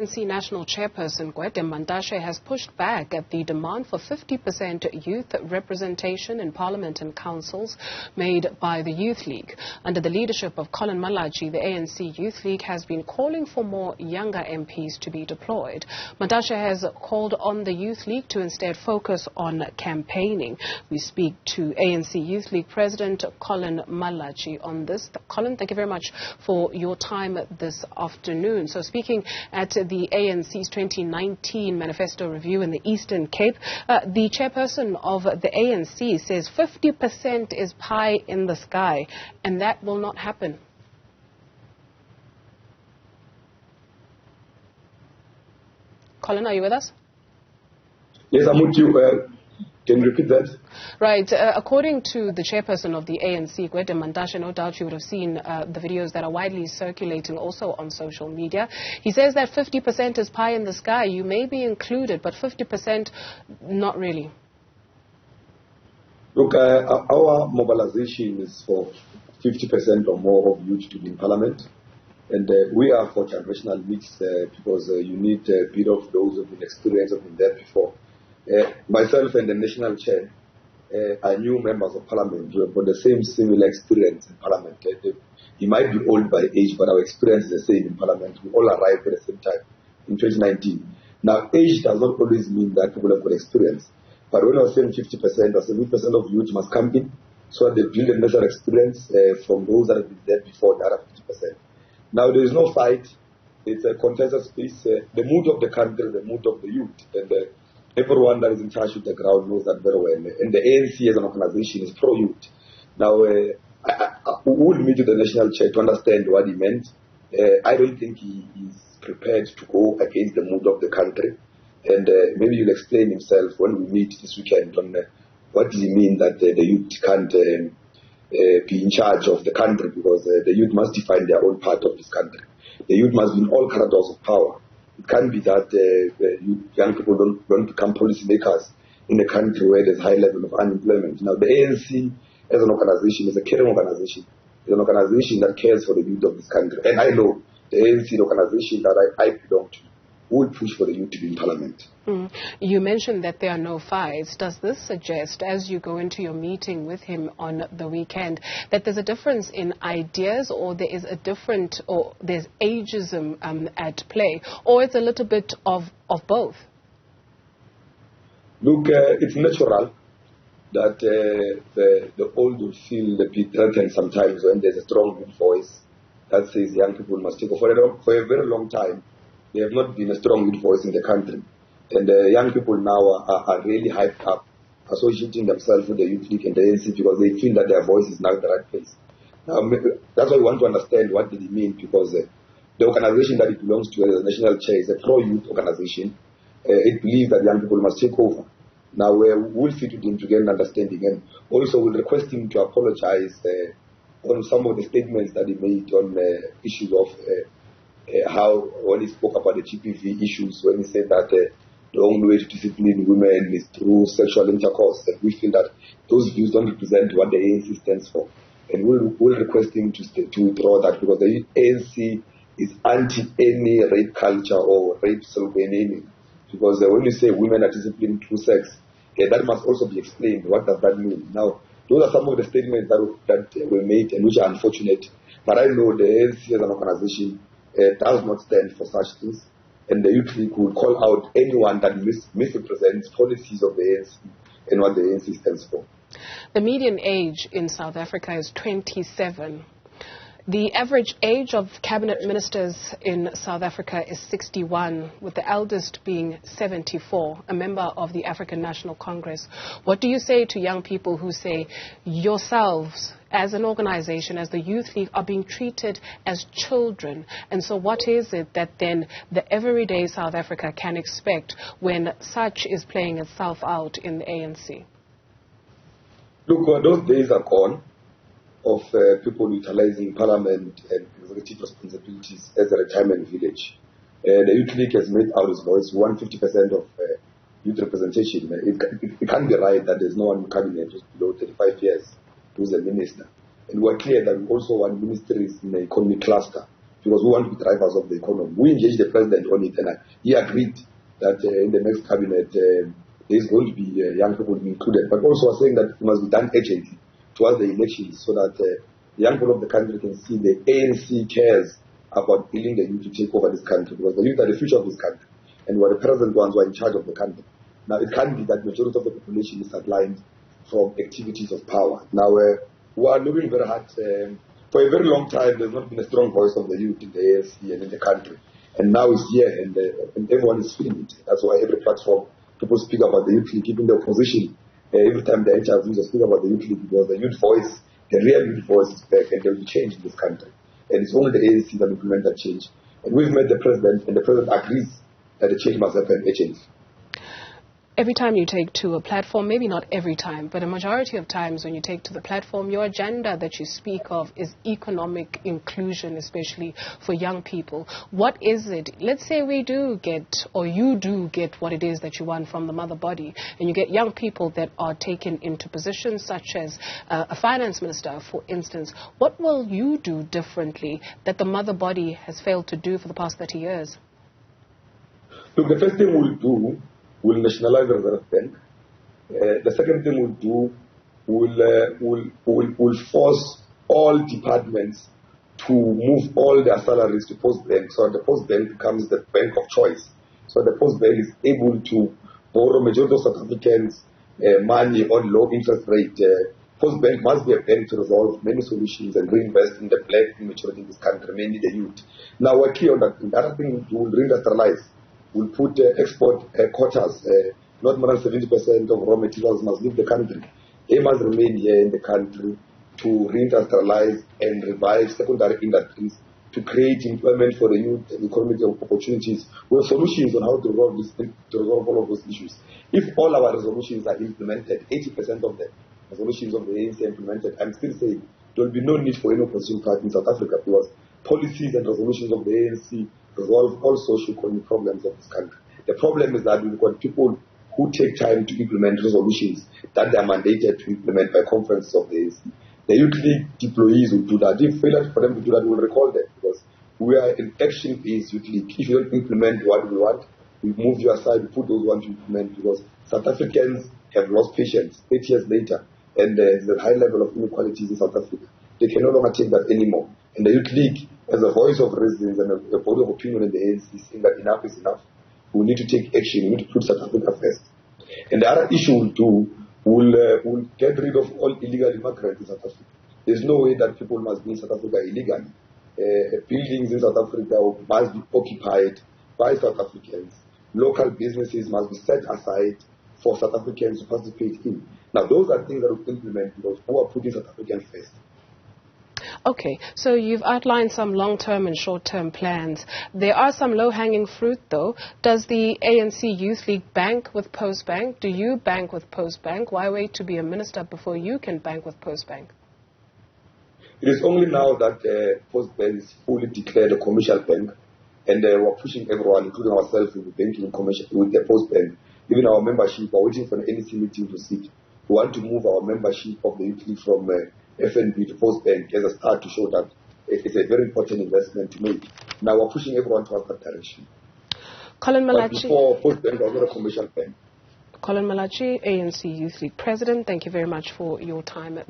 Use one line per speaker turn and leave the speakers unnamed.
ANC National Chairperson Gwede Mantashe has pushed back at the demand for 50% youth representation in Parliament and councils made by the Youth League. Under the leadership of Collen Malatji, the ANC Youth League has been calling for more younger MPs to be deployed. Mantashe has called on the Youth League to instead focus on campaigning. We speak to ANC Youth League President Collen Malatji on this. Collen, thank you very much for your time this afternoon. So speaking at the ANC's 2019 manifesto review in the Eastern Cape, the chairperson of the ANC says 50% is pie in the sky, and that will not happen. Collen, are you with us?
Yes, I'm with you. Can you repeat that?
Right. According to the chairperson of the ANC, Gwede Mantashe, no doubt you would have seen the videos that are widely circulating also on social media. He says that 50% is pie in the sky. You may be included, but 50% not really.
Look, our mobilization is for 50% or more of youth to be in Parliament. And we are for generational mix because you need a bit of those who have been experienced, have been there before. Myself and the national chair are new members of Parliament who have got the same similar experience in Parliament. He might be old by age, but our experience is the same in Parliament. We all arrived at the same time in 2019. Now, age does not always mean that people have got experience. But when I was saying 50% or 70% of youth must come in, so that they build a measure experience from those that have been there before, the other 50%. Now, there is no fight. It's a contested space. The mood of the country, the mood of the youth, and everyone that is in charge with the ground knows that very well. And the ANC as an organization is pro-youth. Now, we will meet with the national chair to understand what he meant. I don't think he is prepared to go against the mood of the country. And maybe he'll explain himself when we meet this weekend on what does he mean that the youth can't be in charge of the country, because the youth must define their own part of this country. The youth must be in all corridors of power. It can't be that young people don't become policymakers in a country where there's high level of unemployment. Now, the ANC as an organization is a caring organization. It's an organization that cares for the youth of this country. And I know the ANC, the organization that I belong to, will push for the youth to be in Parliament.
You mentioned that there are no fights. Does this suggest, as you go into your meeting with him on the weekend, that there's a difference in ideas, or there is a different, or there's ageism at play, or it's a little bit of both?
Look, it's natural that the old will feel a bit threatened sometimes when there's a strong voice that says young people must take over. For a very long time, they have not been a strong voice in the country. And young people now are really hyped up, associating themselves with the Youth League and the ANC because they feel that their voice is now in the right place. Now, that's why we want to understand what did he mean, because the organization that it belongs to as a national chair is a pro-youth organization. It believes that young people must take over. Now, we'll sit with him to get an understanding, and also we'll request him to apologize on some of the statements that he made on issues of how, when he spoke about the GPV issues, when he said that the only way to discipline women is through sexual intercourse, and we feel that those views don't represent what the ANC stands for. And we'll request him to withdraw that, because the ANC is anti any rape culture or rape self-naming. Because when you say women are disciplined through sex, that must also be explained. What does that mean? Now, those are some of the statements that were made and which are unfortunate. But I know the ANC as an organization does not stand for such things. And the Youth League will call out anyone that misrepresents policies of the ANC and what the ANC stands for.
The median age in South Africa is 27. The average age of cabinet ministers in South Africa is 61, with the eldest being 74, a member of the African National Congress. What do you say to young people who say yourselves, as an organization, as the Youth League, are being treated as children? And so what is it that then the everyday South Africa can expect when such is playing itself out in the ANC?
Look, those days are gone of people utilizing Parliament and executive responsibilities as a retirement village. The Youth League has made out its voice. 150% of youth representation. It can't be right that there's no one in cabinet who's below 35 years who's a minister. And we're clear that we also want ministries in the economic cluster because we want to be drivers of the economy. We engaged the president on it, and he agreed that in the next cabinet there is going to be young people to be included, but also saying that it must be done urgently towards the elections so that young people of the country can see the ANC cares about building the youth to take over this country, because the youth are the future of this country, and we're the present ones who are in charge of the country. Now, it can't be that the majority of the population is sidelined from activities of power. Now, we are looking very hard. For a very long time, there's not been a strong voice of the youth in the ANC and in the country. And now it's here, and everyone is feeling it. That's why every platform, people speak about the Youth League, even the opposition. Every time the interviews, they speak about the Youth League, because the youth voice, the real youth voice is back, and there will be change in this country. And it's only the ANC that will implement that change. And we've met the president, and the president agrees that the change must happen urgently.
Every time you take to a platform, maybe not every time, but a majority of times when you take to the platform, your agenda that you speak of is economic inclusion, especially for young people. What is it? Let's say we do get, or you do get what it is that you want from the mother body, and you get young people that are taken into positions such as a finance minister, for instance. What will you do differently that the mother body has failed to do for the past 30 years?
Look, the first thing we'll do, we'll nationalize the Reserve Bank. The second thing we'll do, we'll force all departments to move all their salaries to Post Bank, so the Post Bank becomes the bank of choice. So the Post Bank is able to borrow majority of South Africans' money on low interest rate. Post Bank must be a bank to resolve many solutions and reinvest in the black majority in this country, mainly the youth. Now we're clear on that. The other thing we'll reindustrialize. We'll put export quotas. Not more than 70% of raw materials must leave the country. They must remain here in the country to reindustrialize and revive secondary industries, to create employment for the youth and economic opportunities. We have solutions on how to resolve all of those issues. If all our resolutions are implemented, 80% of the resolutions of the ANC are implemented, I'm still saying there will be no need for any opposition party in South Africa, because policies and resolutions of the ANC resolve all socio-economic problems of this country. The problem is that we've got people who take time to implement resolutions that they are mandated to implement by conferences of the ANC. The Youth League deployees will do that. If failure for them to do that, we'll recall them, because we are an action-based Youth League. If you don't implement what we want, we move you aside, we put those who want to implement, because South Africans have lost patience 8 years later, and there's a high level of inequalities in South Africa. They can no longer take that anymore. And the Youth League, as a voice of reasons and a body of opinion in the ANC, saying that enough is enough. We need to take action. We need to put South Africa first. And the other issue we'll do, we'll get rid of all illegal immigrants in South Africa. There's no way that people must be in South Africa illegally. Buildings in South Africa must be occupied by South Africans. Local businesses must be set aside for South Africans to participate in. Now, those are things that we'll implement, because we are putting South Africans first.
Okay, so you've outlined some long-term and short-term plans. There are some low-hanging fruit, though. Does the ANC Youth League bank with Post Bank? Do you bank with Post Bank? Why wait to be a minister before you can bank with Post Bank?
It is only now that Post Bank is fully declared a commercial bank, and we're pushing everyone, including ourselves, with the banking commercial with the Post Bank. Even our membership, we're waiting for the ANC meeting to sit. We want to move our membership of the Youth League from FNB to Post Bank as a start to show that it's a very important investment to make. Now we're pushing everyone towards that direction.
Collen Malatji.
But before Post Bank was not a commercial bank.
Collen Malatji, ANC Youth League President, thank you very much for your time.